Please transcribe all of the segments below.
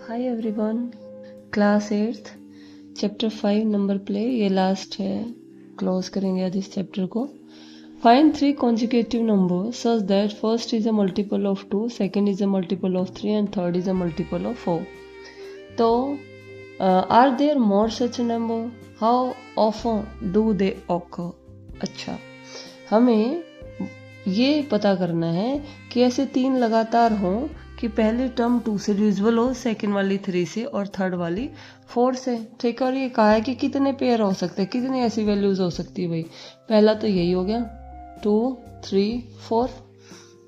Hi everyone, class 8th chapter 5 number play, ये last है। Close करेंगे आज इस चैप्टर को। Find 3 consecutive numbers such that first is a multiple of 2, second is a multiple of 3 and third is a multiple of 4. तो are there more such number? How often do they occur? अच्छा, हमें ये पता करना है कि ऐसे 3 लगातार हों कि पहली टर्म 2 से डिविजिबल हो, सेकंड वाली 3 से और थर्ड वाली 4 से। ठीक है, और ये कहा है कि कितने पेयर हो सकते हैं, कितनी ऐसी वैल्यूज हो सकती है भाई। पहला तो यही हो गया 2 3 4,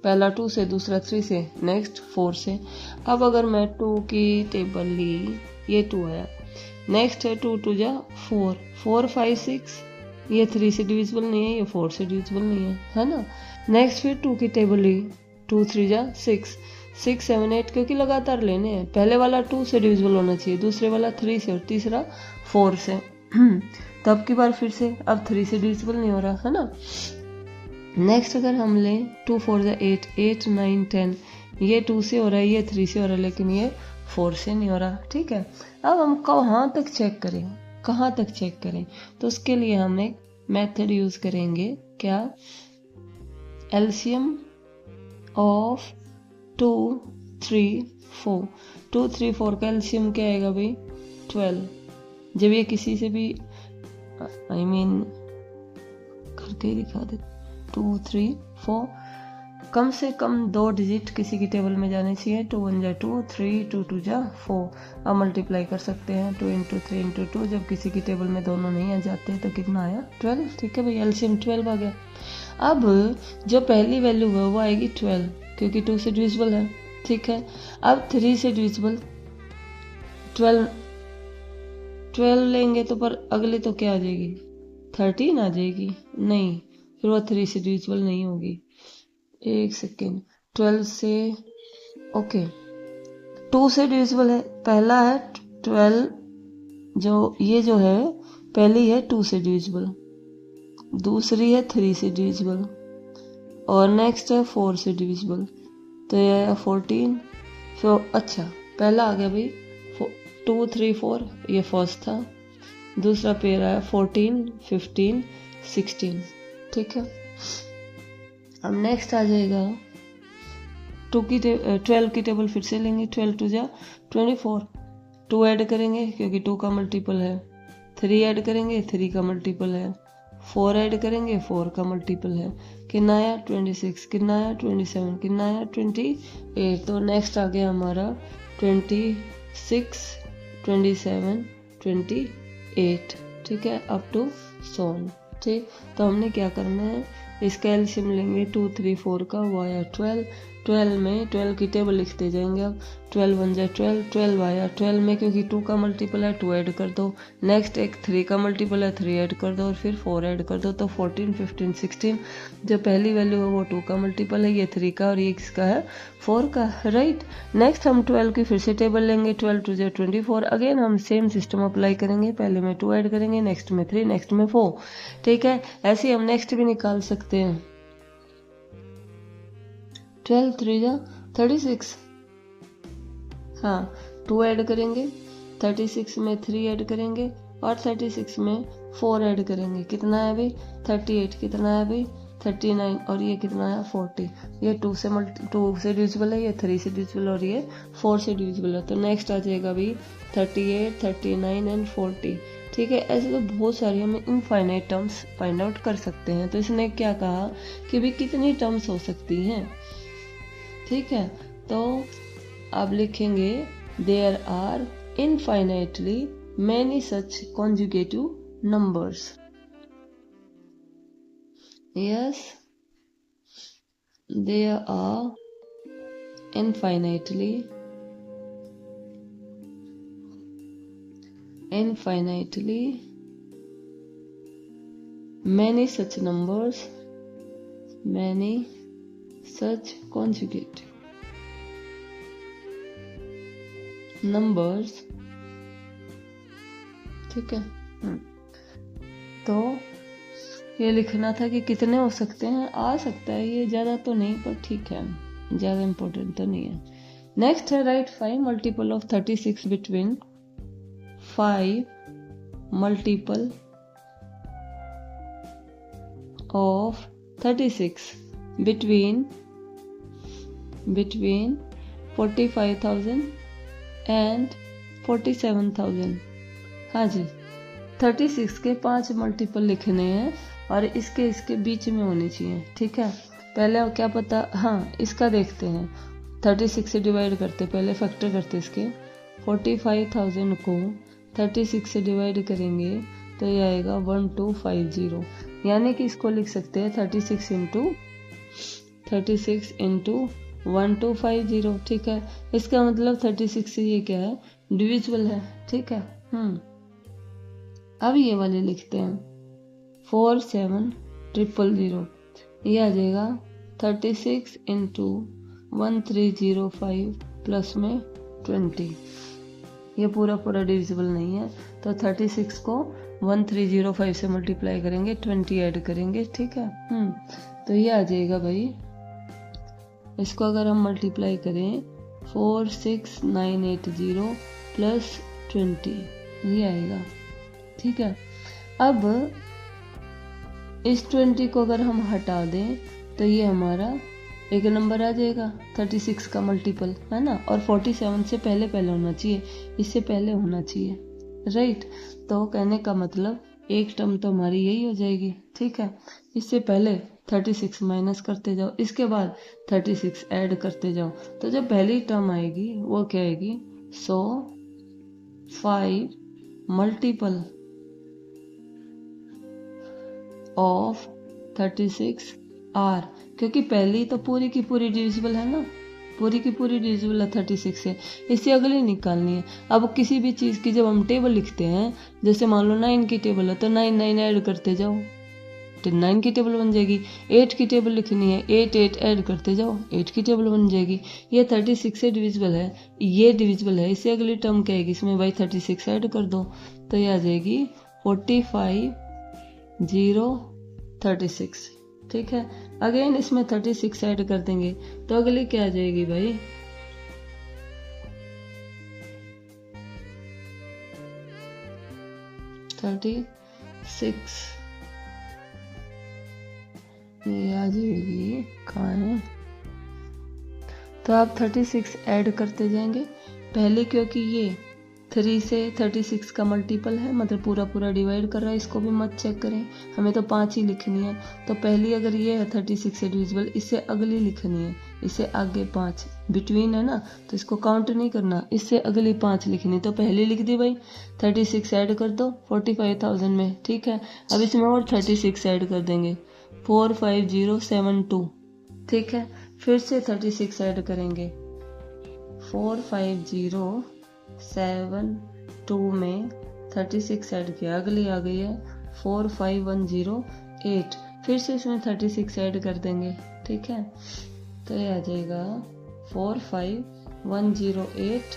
पहला 2 से, दूसरा 3 से, नेक्स्ट 4 से। अब अगर मैं 2 की टेबल ली, ये 2 आया, नेक्स्ट है 2 2 जा 4 4 5 6, ये 3 से डिविजिबल नहीं है, ये 4 से डिविजिबल नहीं है ना। नेक्स्ट फिर 2 की टेबल ली, 2 3 जा 6 6 7 8, क्योंकि लगातार लेने हैं। पहले वाला 2 से डिविजिबल होना चाहिए, दूसरे वाला 3 से और तीसरा 4 से। तब की बार फिर से अब 3 से डिविजिबल नहीं हो रहा है ना। नेक्स्ट अगर हम लें 2 4 जा 8 8 9 10, ये 2 से हो रहा है, ये 3 से हो रहा है, लेकिन ये 4 से नहीं हो रहा। ठीक है, अब हम कहाँ तक चेक करें, कहाँ तक चेक करें? तो उसके लिए हम एक मेथड यूज करेंगे। क्या? LCM of 2 3 4। 2 3 4 का एलसीएम क्या आएगा भाई? 12। जब ये किसी से भी करके ही दिखा दे, 2 3 4, कम से कम 2 डिजिट किसी की टेबल में जाने चाहिए। 2 1 जा 2, 3 2 2 जा 4। अब मल्टीप्लाई कर सकते हैं 2 इंटू 3 इंटू 2। जब किसी की टेबल में दोनों नहीं आ जाते तो कितना आया? 12। ठीक है भाई, एलसीएम 12 आ गया। अब जो पहली वैल्यू है वो आएगी 12, क्योंकि 2 से डिविजिबल है। ठीक है, अब 3 से डिविजिबल 12 लेंगे तो पर अगले तो क्या आ जाएगी? 13 आ जाएगी। नहीं, फिर वो 3 से डिविजिबल नहीं होगी। एक सेकेंड, 12 से, ओके, 2 से डिविजिबल है। पहला है 12, जो है पहली है 2 से डिविजिबल, दूसरी है 3 से डिविजिबल और नेक्स्ट है 4 से डिविजिबल। तो ये है 14। तो अच्छा, पहला आ गया भाई 2 3 4, ये फर्स्ट था। दूसरा पेयर आया 14 15 16। ठीक है, अब नेक्स्ट आ जाएगा 12 की टेबल फिर से लेंगे। 12 2 जा 24, 2 ऐड करेंगे क्योंकि 2 का मल्टीपल है, 3 ऐड करेंगे 3 का मल्टीपल है, 4 ऐड करेंगे 4 का मल्टीपल है। कितना आया? 26। कितना आया? 27। कितना आया? 28। तो नेक्स्ट आ गया हमारा 26 27 28। ठीक है, अप टू सोन। ठीक, तो हमने क्या करना है, इसका एलसीएम लेंगे 2 3 4 का, वो आया 12। 12 में 12 की टेबल लिखते जाएंगे। अब 12 1 जा 12, 12 आया। 12 में क्योंकि 2 का मल्टीपल है 2 ऐड कर दो, नेक्स्ट एक 3 का मल्टीपल है 3 ऐड कर दो और फिर 4 ऐड कर दो। तो 14 15 16, जो पहली वैल्यू है वो 2 का मल्टीपल है, ये 3 का और ये किसका है? 4 का। राइट, नेक्स्ट हम 12 की फिर से टेबल लेंगे। 12 2 जा 24, अगेन हम सेम सिस्टम अप्लाई करेंगे। पहले में 2 ऐड करेंगे, नेक्स्ट में 3, नेक्स्ट में 4। ठीक है, ऐसे हम नेक्स्ट भी निकाल सकते हैं। 12 3 जा 36, हाँ 2 ऐड करेंगे, 36 में 3 ऐड करेंगे और 36 में 4 ऐड करेंगे। कितना है भाई? 38। कितना है भाई? 39 और ये कितना है? 40। ये 2 से डिविजिबल है, ये 3 से डिविजिबल और ये 4 से डिविजिबल है। तो नेक्स्ट आ जाएगा भाई 38 39 एंड 40। ठीक है, ऐसे तो बहुत सारी हम इनफाइनाइट टर्म्स फाइंड आउट कर सकते हैं। तो इसने क्या कहा कि भाई कितनी टर्म्स हो सकती हैं। ठीक है, तो अब लिखेंगे there are infinitely many such conjugative numbers. Yes, there are infinitely many such numbers, many such conjugate numbers। ठीक है, तो ये लिखना था कि कितने हो सकते हैं। आ सकता है ये, ज़्यादा तो नहीं पर ठीक है, ज़्यादा इम्पोर्टेंट तो नहीं है। नेक्स्ट है right 5 multiple of 36 between 5 multiple of 36 between 45,000 and 47,000। हाँ जी, 36 के 5 मल्टीपल लिखने हैं और इसके बीच में होनी चाहिए। ठीक है, पहले क्या पता, हाँ इसका देखते हैं। 36 से डिवाइड करते, पहले फैक्टर करते इसके। 45,000 को 36 से डिवाइड करेंगे तो ये आएगा 1250, यानी कि इसको लिख सकते हैं 36 इंटू 1250। ठीक है, इसका मतलब 36 से ये क्या है, डिविजिबल है। ठीक है, अब ये वाले लिखते हैं 47,000, ये आ जाएगा 36 इंटू 1305 प्लस में 20। ये पूरा डिविजिबल नहीं है, तो 36 को 1305 से मल्टीप्लाई करेंगे, 20 ऐड करेंगे। ठीक है, तो ये आ जाएगा भाई, इसको अगर हम मल्टीप्लाई करें 46980 प्लस 20, ये आएगा। ठीक है, अब इस 20 को अगर हम हटा दें तो ये हमारा एक नंबर आ जाएगा 36 का मल्टीपल, है ना, और 47 से पहले होना चाहिए, इससे पहले होना चाहिए, राइट। तो कहने का मतलब एक टर्म तो हमारी यही हो जाएगी। ठीक है, इससे पहले 36 माइनस करते जाओ, इसके बाद 36 ऐड करते जाओ, तो जो पहली टर्म आएगी वो क्या आएगी, 5 मल्टीपल ऑफ 36 आर, क्योंकि पहली तो पूरी की पूरी डिविजिबल है ना, पूरी की पूरी डिविजिबल है 36 से, इससे अगली निकालनी है। अब किसी भी चीज़ की जब हम टेबल लिखते हैं, जैसे मान लो 9 की टेबल है तो 9 ऐड करते जाओ तो 9 की टेबल बन जाएगी। 8 की टेबल लिखनी है, 8 ऐड करते जाओ, 8 की टेबल बन जाएगी। ये 36 से डिविजिबल है, ये डिविजिबल है, इससे अगली टर्म क्या आएगी, इसमें भाई 36 ऐड कर दो तो ये आ जाएगी 45,036। ठीक है, अगेन इसमें 36 ऐड कर देंगे तो अगली क्या आ जाएगी भाई, 36, ये आ जाएगी, कहाँ है, तो आप 36 ऐड करते जाएंगे पहले, क्योंकि ये 3 से 36 का मल्टीपल है, मतलब पूरा डिवाइड कर रहा है, इसको भी मत चेक करें, हमें तो 5 ही लिखनी है। तो पहली अगर ये है 36 से डिविजिबल, इससे अगली लिखनी है, इससे आगे 5 बिटवीन है ना, तो इसको काउंट नहीं करना, इससे अगली 5 लिखनी, तो पहली लिख दी भाई, 36 ऐड कर दो 45,000 में। ठीक है, अब इसमें और 36 ऐड कर देंगे, 45072। ठीक है, फिर से 36 ऐड करेंगे, 4507 में 36 ऐड किया, अगली आ गई है 45108, फिर से इसमें 36 ऐड कर देंगे। ठीक है, तो ये आ जाएगा 45108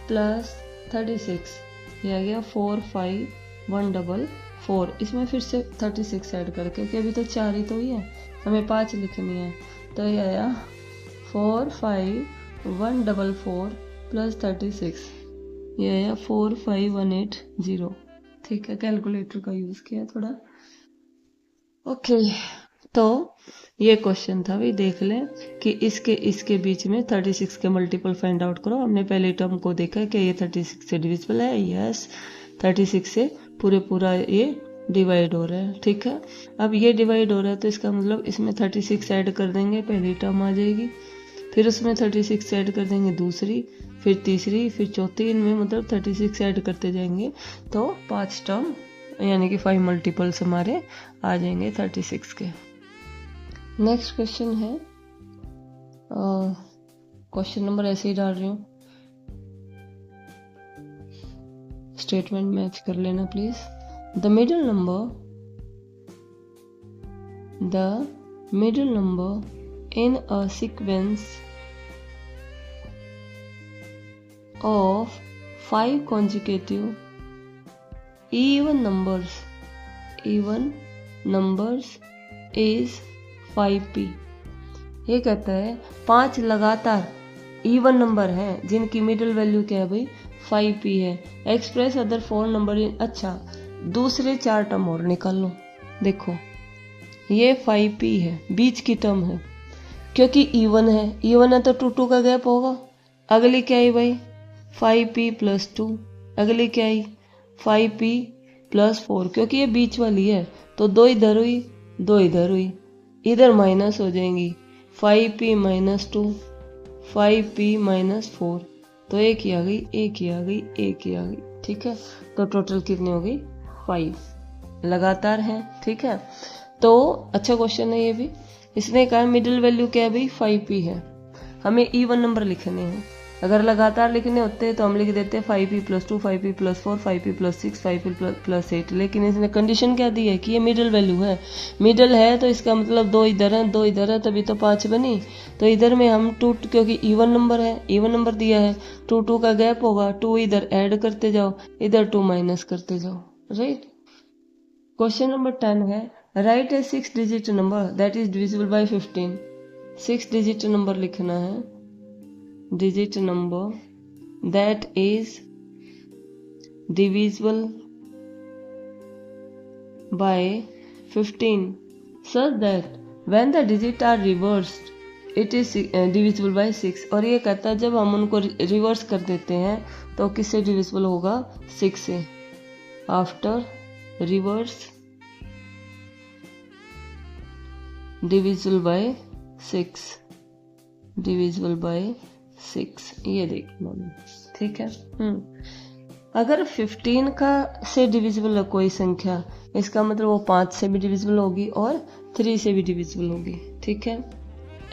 प्लस 36, ये आ गया 45144। इसमें फिर से 36 ऐड करके, क्योंकि अभी तो 4 ही तो ही है, हमें 5 लिखनी है, तो ये आया 45144 प्लस 36, ये आया 45180। ठीक है, कैलकुलेटर का यूज किया थोड़ा। ओके, तो ये क्वेश्चन था, भी देख लें कि इसके बीच में 36 के मल्टीपल फाइंड आउट करो। हमने पहले टर्म को देखा कि ये 36 से डिविजिबल है, यस 36 से पूरा ये डिवाइड हो रहा है। ठीक है, अब ये डिवाइड हो रहा है तो इसका मतलब इसमें 36 ऐड कर देंगे, पहली टर्म आ जाएगी, फिर उसमें 36 ऐड कर देंगे दूसरी, फिर तीसरी, फिर चौथी, इनमें मतलब 36 ऐड करते जाएंगे तो 5 टर्म यानी कि 5 मल्टीपल्स हमारे आ जाएंगे 36 के। नेक्स्ट क्वेश्चन है, क्वेश्चन नंबर ऐसे ही डाल रही हूँ, स्टेटमेंट मैच कर लेना please. The middle number in a sequence of 5 consecutive even numbers is 5p। ये कहता है 5 लगातार इवन नंबर हैं जिनकी मिडिल वैल्यू क्या है भाई 5p है। एक्सप्रेस अदर 4 नंबर इन, अच्छा दूसरे 4 टर्म और निकाल लो। देखो ये 5p है, बीच की टर्म है क्योंकि इवन है तो 2 का गैप होगा। अगली क्या आई भाई 5p प्लस 2, अगली क्या आई 5p प्लस 4, क्योंकि ये बीच वाली है तो 2 इधर हुई 2 इधर हुई, इधर माइनस हो जाएंगी 5p माइनस 2 5p माइनस 4, तो एक ही आ गई एक ही आ गई एक ही आ गई। ठीक है, तो टोटल कितनी हो गई 5 लगातार है। ठीक है, तो अच्छा क्वेश्चन है ये भी। इसने कहा मिडिल वैल्यू क्या है भाई 5p है, हमें इवन नंबर लिखने हैं। अगर लगातार लिखने होते हैं तो हम लिख देते हैं 5p plus 2 5p plus 4 5p plus 6 5p plus 8, लेकिन इसने कंडीशन क्या दी है कि ये मिडिल वैल्यू है। मिडिल है तो इसका मतलब 2 इधर है 2 इधर है, तभी तो 5 बनी। तो इधर में हम 2, क्योंकि इवन नंबर है, इवन नंबर दिया है, 2 का गैप होगा, 2 इधर ऐड करते जाओ, इधर 2 माइनस करते जाओ। राइट। क्वेश्चन नंबर 10 है right A 6 digit number that is divisible by 15। 6 digit number लिखना है, digit number that is divisible by 15 such that when the digits are reversed it is divisible by 6। और ये कहता है जब हम उनको रिवर्स कर देते हैं तो किससे डिविजिबल होगा 6 से। After reverse divisible by 6, divisible by 6, ये देखना। ठीक है। अगर 15 का से डिविजिबल है कोई संख्या, इसका मतलब वो 5 से भी डिविजिबल होगी और 3 से भी डिविजिबल होगी। ठीक है,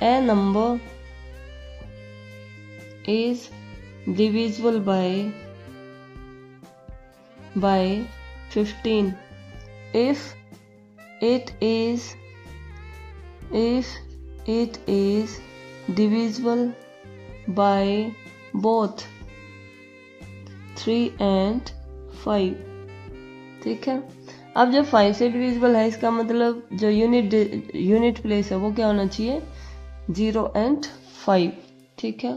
A number is divisible by 15 if it is divisible by both 3 and 5। ठीक है, अब जब 5 से डिविजिबल है इसका मतलब जो यूनिट प्लेस है वो क्या होना चाहिए 0 and 5। ठीक है,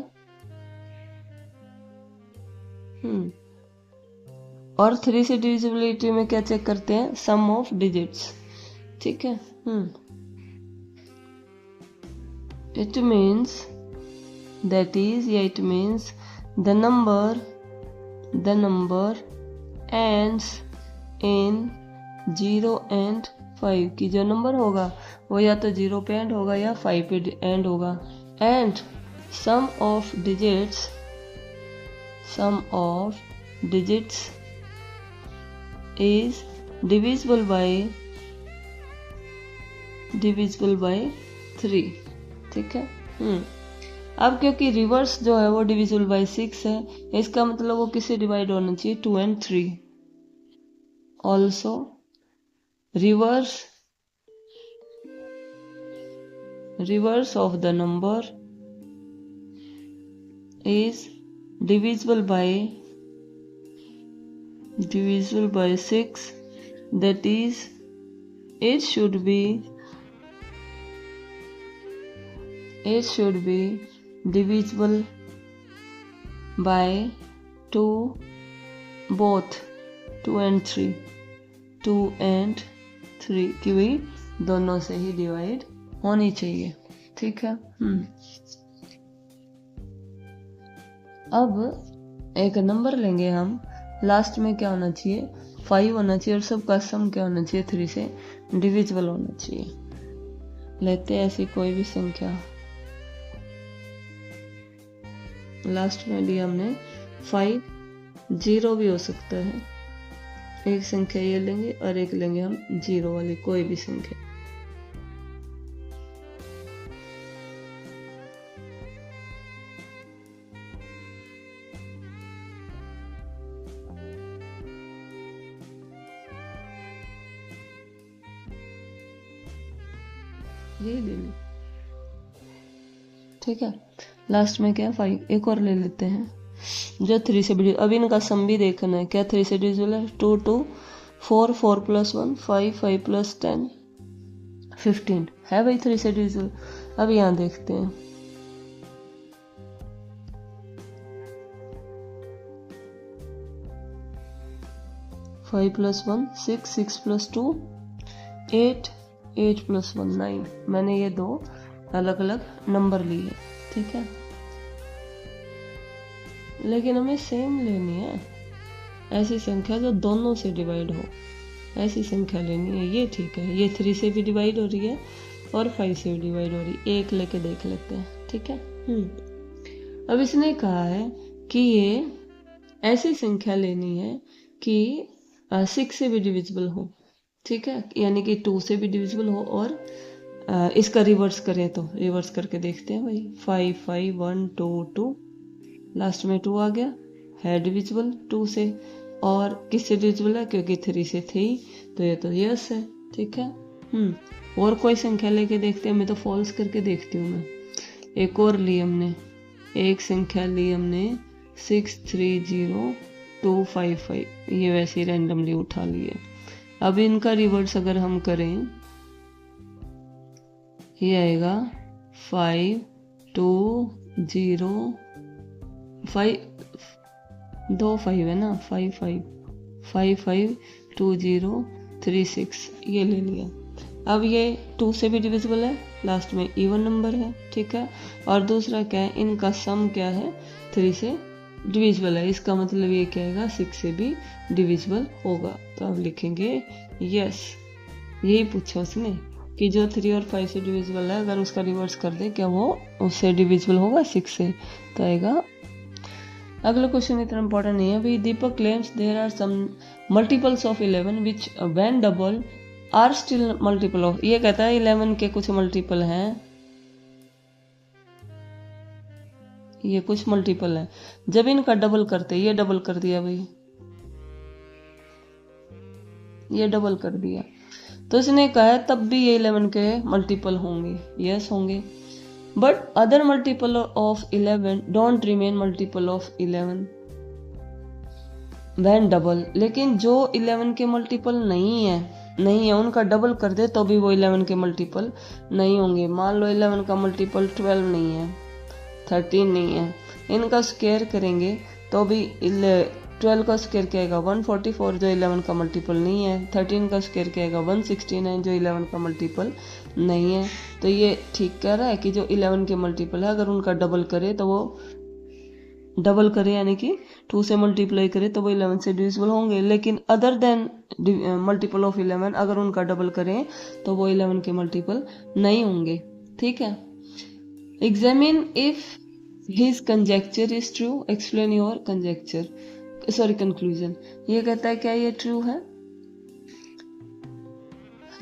और 3 से डिविजिबिलिटी में क्या चेक करते हैं सम ऑफ डिजिट्स। ठीक है, it means the number ends in 0 and 5 की जो नंबर होगा वो या तो 0 पे एंड होगा या 5 पे एंड होगा। And sum of digits is divisible by 3। ठीक है, अब क्योंकि रिवर्स जो है वो डिविजिबल बाय 6 है, इसका मतलब वो किससे डिवाइड होना चाहिए 2 and 3। Also reverse of the number is divisible by 6, that is it should be divisible by 2 both 2 and 3 कि भाई दोनों से ही डिवाइड होनी चाहिए। ठीक है, अब एक नंबर लेंगे हम, लास्ट में क्या होना चाहिए 5 होना चाहिए और सबका सम क्या होना चाहिए 3 से डिविजिबल होना चाहिए। लेते हैं ऐसी कोई भी संख्या, लास्ट में लिया हमने 5, 0 भी हो सकता है। एक संख्या ये लेंगे और एक लेंगे हम 0 वाली कोई भी संख्या। ये ले लो। ठीक है, लास्ट में क्या 5, एक और ले लेते हैं जो 3 से डिविजिबल। अब इनका सम भी देखना है, क्या 3 से डिविजिबल है 2 2 4 4 प्लस 1 5 5 प्लस 10 15 है भाई 3 से डिविजिबल। अब यहाँ देखते हैं 5 + 1 6, 6 + 2 8, 8 + 1 9। मैंने ये दो अलग अलग नंबर लिए, ठीक है, लेकिन हमें सेम लेनी है, ऐसी संख्या जो दोनों से डिवाइड हो, ऐसी संख्या लेनी है। ये ठीक है, ये 3 से भी डिवाइड हो रही है और 5 से भी डिवाइड हो रही है। एक लेके देख लेते हैं, ठीक है। अब इसने कहा है कि ये ऐसी संख्या लेनी है कि 6 से भी डिविजिबल हो, ठीक है, यानी कि 2 से भी डिविजिबल हो, और इसका रिवर्स करें तो रिवर्स करके देखते हैं भाई। 5 5 1 2 2, लास्ट में 2 आ गया, है डिविजिबल 2 से, और किससे डिविजिबल है, क्योंकि 3 से थी, तो ये तो यस है, ठीक है। और कोई संख्या लेके देखते हैं, मैं तो फॉल्स करके देखती हूँ। मैं एक और ली हमने, एक संख्या ली हमने 630255, ये वैसे ही रैंडमली उठा लिए। अब इनका रिवर्स अगर हम करें, ये आएगा 5 2 0 5, 2 5 है ना, 5 5 5 5 2 0 3 6, ये ले लिया। अब ये 2 से भी डिविजिबल है, लास्ट में इवन नंबर है, ठीक है, और दूसरा क्या है, इनका सम क्या है, 3 से डिविजिबल है, इसका मतलब ये क्या आएगा, 6 से भी डिविजिबल होगा। तो अब लिखेंगे यस, यही पूछा उसने कि जो 3 और 5 से डिविजिबल है, अगर उसका रिवर्स कर दे, क्या वो उससे डिविजिबल होगा 6 से, तो आएगा। अगला क्वेश्चन इतना इंपॉर्टेंट नहीं है भाई। Deepak claims there are some multiples of 11 which when double are still multiple of, ये कहता है 11 के कुछ मल्टीपल हैं, ये कुछ मल्टीपल है, जब इनका डबल करते, ये डबल कर दिया भाई, ये डबल कर दिया, तो इसने कहा है तब भी ये 11 के मल्टीपल होंगे, यस होंगे, but other multiple of 11 don't remain multiple of 11 when double, लेकिन जो 11 के मल्टीपल नहीं है उनका डबल कर दे तो भी वो 11 के मल्टीपल नहीं होंगे। मान लो 11 का मल्टीपल 12 नहीं है, 13 नहीं है, इनका स्क्वायर करेंगे तो भी 12 का स्क्वायर क्या आएगा 144, जो 11 का मल्टीपल नहीं है, 13 का स्क्वायर क्या आएगा 169, जो 11 का मल्टीपल नहीं है। तो ये ठीक कह रहा है कि जो 11 के मल्टीपल है, अगर उनका डबल करे तो वो डबल करे, यानी कि 2 से मल्टीप्लाई करे तो वो 11 से डिविजिबल होंगे, लेकिन अदर देन मल्टीपल ऑफ 11 अगर उनका डबल करें तो वो 11 के मल्टीपल नहीं होंगे, ठीक है। Examine if his conjecture is true, explain your conjecture, sorry conclusion. ये कहता है क्या ये ट्रू है,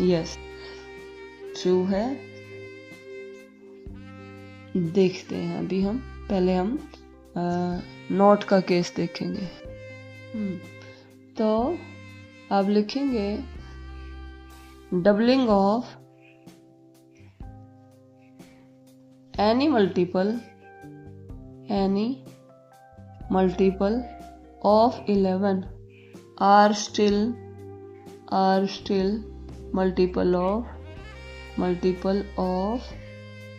यस ट्रू है। देखते हैं अभी हम, पहले हम नॉट का केस देखेंगे। तो आप लिखेंगे doubling of any multiple of 11 are still multiple of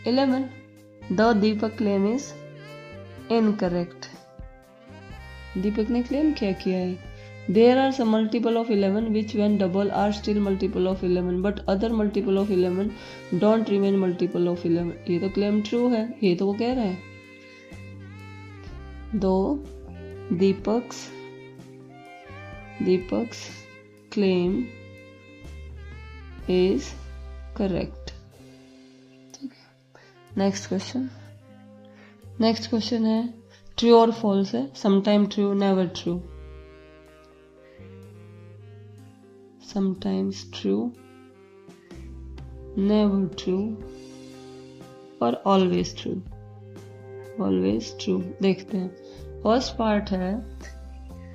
11, the Deepak claim is incorrect. Deepak ने क्लेम क्या किया है, there are some multiple of 11 which when double are still multiple of 11 but other multiple of 11 don't remain multiple of 11। ये तो claim true है, ये तो वो कह रहा है। दो Deepak's claim is correct. Next question है ट्रू और फॉल्स है, sometime true never true, sometimes true never true और ऑलवेज ट्रू। देखते हैं, फर्स्ट पार्ट है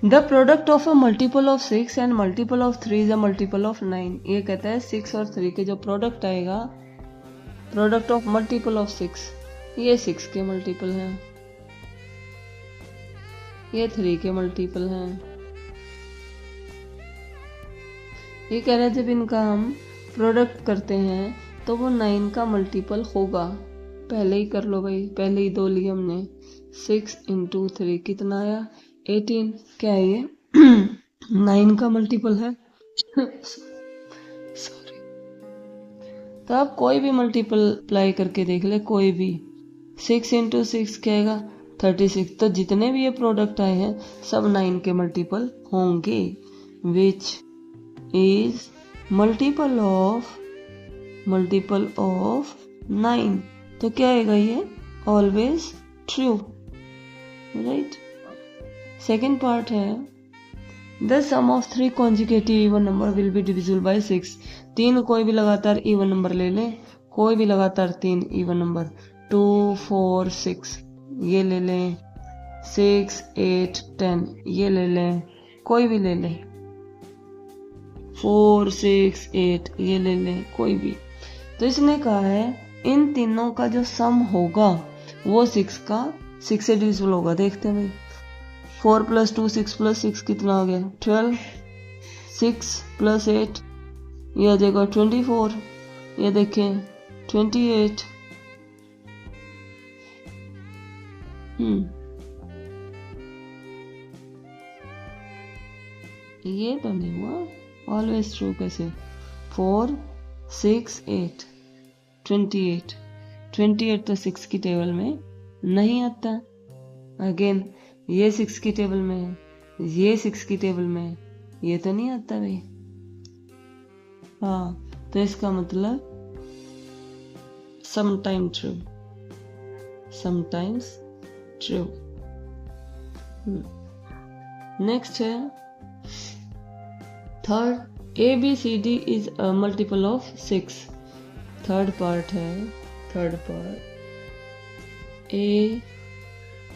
the product of a multiple of 6 and multiple of 3 is a multiple of 9। ये कहता है 6 और 3 के जो प्रोडक्ट आएगा, प्रोडक्ट ऑफ मल्टीपल ऑफ 6, ये 6 के मल्टीपल हैं, ये 3 के मल्टीपल हैं। ये कह रहे हैं जब इनका हम प्रोडक्ट करते हैं तो वो 9 का मल्टीपल होगा। पहले ही कर लो भाई, पहले ही 2 लिए हमने, 6 × 3 कितना आया 18, क्या है ये 9 का मल्टीपल है सॉरी। तो आप कोई भी मल्टीप्लाई करके देख ले, कोई भी। 6 इंटू 6 क्या आएगा? 36। तो जितने भी ये प्रोडक्ट आए हैं सब 9 के मल्टीपल होंगे, विच इज मल्टीपल ऑफ 9। तो क्या आएगा ये? Always true, right. Second part है, the sum of 3 consecutive even number will be divisible by 6। 3 कोई भी लगातार इवन नंबर ले लें, कोई भी लगातार 3 इवन नंबर, 2 4 6 ये ले लें, 6 8 10 ये ले लें, कोई भी ले लें, 4 6 8 ये ले लें, कोई भी। तो इसने कहा है इन तीनों का जो सम होगा वो 6 से डिविजिबल होगा। देखते हैं भाई, 4 + 2 6 + 6 कितना हो गया? 12। 6 + 8 ये आ जाएगा 24। ये देखें 28। ये तो नहीं हुआ ऑलवेज ट्रू कैसे? 4 6 8 28 तो 6 की टेबल में नहीं आता। अगेन ये 6 की टेबल में है, ये 6 की टेबल में है, ये तो नहीं आता भाई। हाँ, तो इसका मतलब समटाइम्स ट्रू। नेक्स्ट है third, ABCD is a multiple of 6। Third part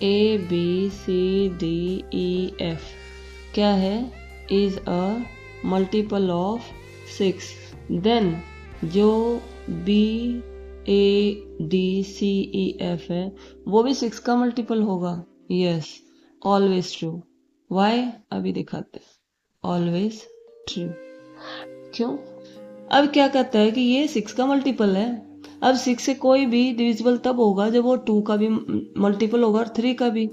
ABCDEF क्या है? Is a multiple of 6। Then जो BADCEF है वो भी 6 का मल्टीपल होगा। Yes, always true. वाई? अभी दिखाते हैं। Always true. क्यों? अब क्या कहता है कि ये 6 का मल्टीपल है। अब 6 से कोई भी डिविजिबल तब होगा जब वो 2 का भी मल्टीपल होगा और 3 का भी।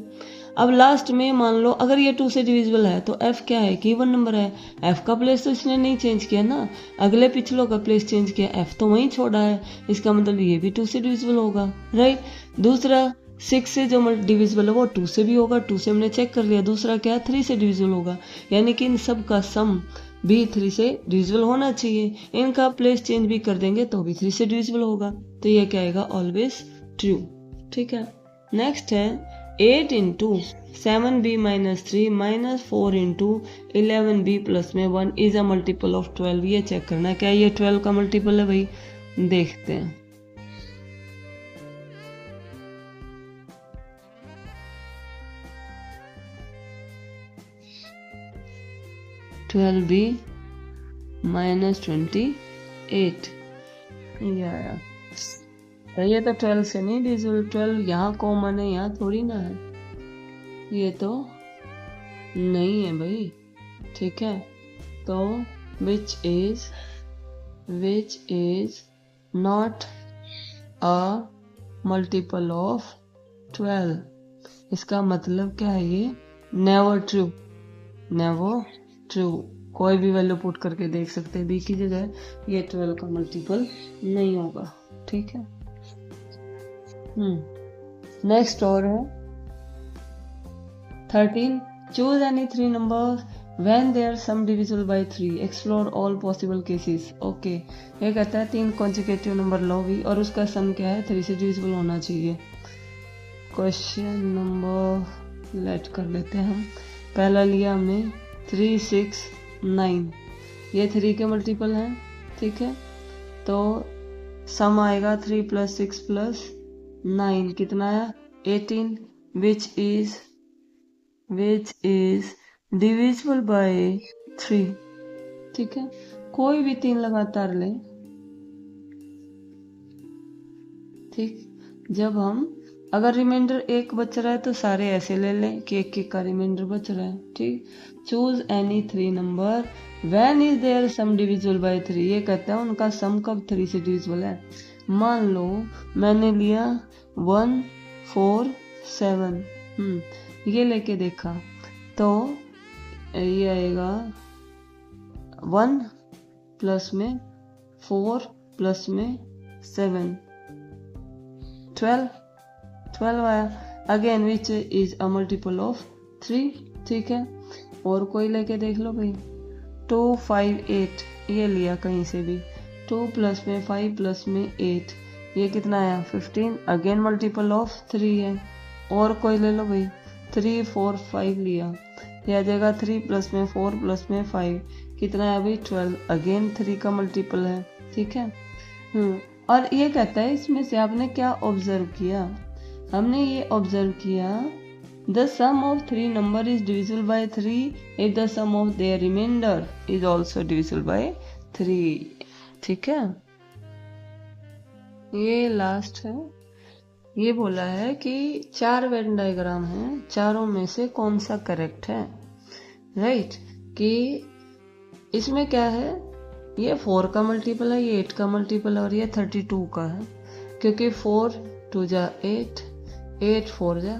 अब लास्ट में मान लो अगर ये 2 से डिविजिबल है तो f क्या है? कि इवन नंबर है। f का प्लेस तो इसने नहीं चेंज किया ना, अगले पिछलों का प्लेस चेंज किया, f तो वहीं छोड़ा है। इसका मतलब ये भी 2 से डिविजिबल होगा, राइट। दूसरा 6 से जो डिविजिबल है वो 2 से भी होगा, 2 से हमने चेक कर लिया। दूसरा क्या है? 3 से डिविजिबल होगा, यानी कि इन सब का सम भी 3 से डिविजिबल होना चाहिए। इनका प्लेस चेंज भी कर देंगे तो भी 3 से डिविजिबल होगा। तो ये क्या आएगा? Always true. ठीक है। नेक्स्ट है 8 इंटू 7b - 3 - 4 इंटू 11b + में 1 इज अ मल्टीपल ऑफ 12। ये चेक करना है क्या ये 12 का मल्टीपल है भाई। देखते हैं। (12b - 28) ये आया। तो ये तो 12 से नहीं डिविजिबल, 12 यहाँ कॉमन है, यहाँ थोड़ी ना है, ये तो नहीं है भाई। ठीक है, तो which is not a multiple of 12। इसका मतलब क्या है? ये नेवर ट्रू। कोई भी वैल्यू पुट करके देख सकते हैं, बी की जगह ये 12 का मल्टीपल नहीं होगा। ठीक है। नेक्स्ट और है 13, choose any 3 numbers when they are sum divisible by 3, explore all possible cases. Okay, ये कहता है 3 कॉन्जिक्यूटिव नंबर लो भी और उसका सम क्या है? 3 से डिविजिबल होना चाहिए। क्वेश्चन नंबर लेट कर लेते हैं हम। पहला लिया हमने 3 6 9, ये 3 के मल्टीपल हैं। ठीक है, तो सम आएगा 3 + 6 + 9 कितना है? 18, विच इज डिविजिबल बाय 3। ठीक है, कोई भी 3 लगातार ले। ठीक, जब हम अगर रिमाइंडर 1 बच रहा है तो सारे ऐसे ले लें कि 1 का रिमाइंडर बच रहा है। ठीक, choose any 3 number when is their sum divisible by 3। ये कहता है उनका सम कब 3 से डिविजिबल है। मान लो मैंने लिया 1 4 7, ये लेके देखा तो ये आएगा 1 प्लस में 4 प्लस में 7, 12 आया। Again which is a multiple of 3, ठीक है। और कोई लेके देख लो भाई, 2 5 8, ये लिया कहीं से भी, 2 प्लस में 5 प्लस में 8, ये कितना आया 15, अगेन मल्टीपल ऑफ 3 है। और कोई ले लो भाई, 3 4 5 लिया, ये आ जाएगा 3 प्लस में 4 प्लस में 5, कितना है अभी 12, अगेन 3 का मल्टीपल है, ठीक है। और ये कहता है इसमें से आपने क्या ऑब्जर्व किया, हमने ये ऑब्जर्व किया the sum of 3 number is divisible by 3 if the sum of their remainder is also divisible by 3, ठीक है। ये लास्ट है, ये बोला है कि 4 वेन डायग्राम है, चारों में से कौन सा करेक्ट है, राइट। कि इसमें क्या है, ये 4 का मल्टीपल है, ये 8 का मल्टीपल है, और ये 32 का है, क्योंकि 4 2 जा 8, 8 4 जा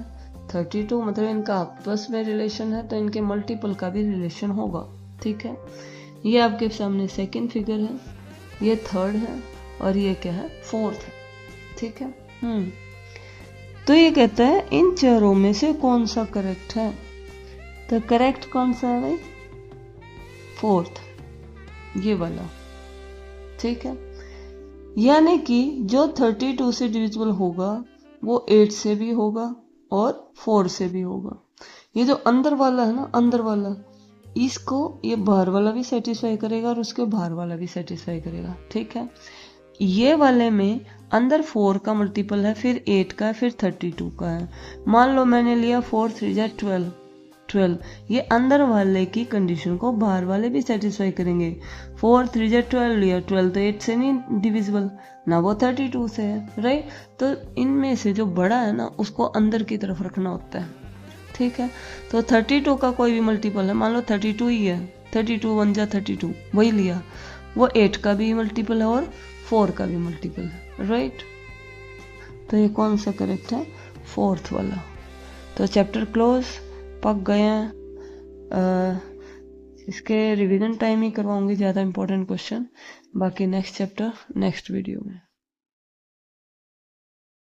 32, मतलब इनका आपस में रिलेशन है, तो इनके मल्टीपल का भी रिलेशन होगा, ठीक है। ये आपके सामने सेकंड फिगर है, ये थर्ड है, और ये क्या है फोर्थ है, ठीक है। तो ये कहता है इन चारों में से कौन सा करेक्ट है, तो करेक्ट कौन सा है भाई, फोर्थ, ये वाला, ठीक है। यानी कि जो 32 से डिविजिबल होगा वो 8 से भी होगा और 4 से भी होगा। ये जो अंदर वाला है ना, अंदर वाला, इसको ये बाहर वाला भी सेटिस्फाई करेगा और उसके बाहर वाला भी सेटिस्फाई करेगा, ठीक है। ये वाले में अंदर 4 का मल्टीपल है, फिर 8 का, फिर 32 का है। मान लो मैंने लिया 4 3 जा 12, ये अंदर वाले की कंडीशन को बाहर वाले भी सेटिस्फाई करेंगे। 4 3 जा 12 लिया, 12 तो 8 से नहीं डिविजिबल ना, वो 32 से है, राइट। तो इनमें से जो बड़ा है ना उसको अंदर की तरफ रखना होता है, ठीक है। तो 32 का कोई भी मल्टीपल है, मान लो 32 ही है, 32 1 जा 32, वही लिया, वो 8 का भी मल्टीपल है और 4 का भी मल्टीपल है, राइट। तो ये कौन सा करेक्ट है, फोर्थ वाला। तो चैप्टर क्लोज, पक गए हैं। इसके रिवीजन टाइम ही करवाऊंगी, ज़्यादा इंपॉर्टेंट क्वेश्चन, बाकी नेक्स्ट चैप्टर नेक्स्ट वीडियो में।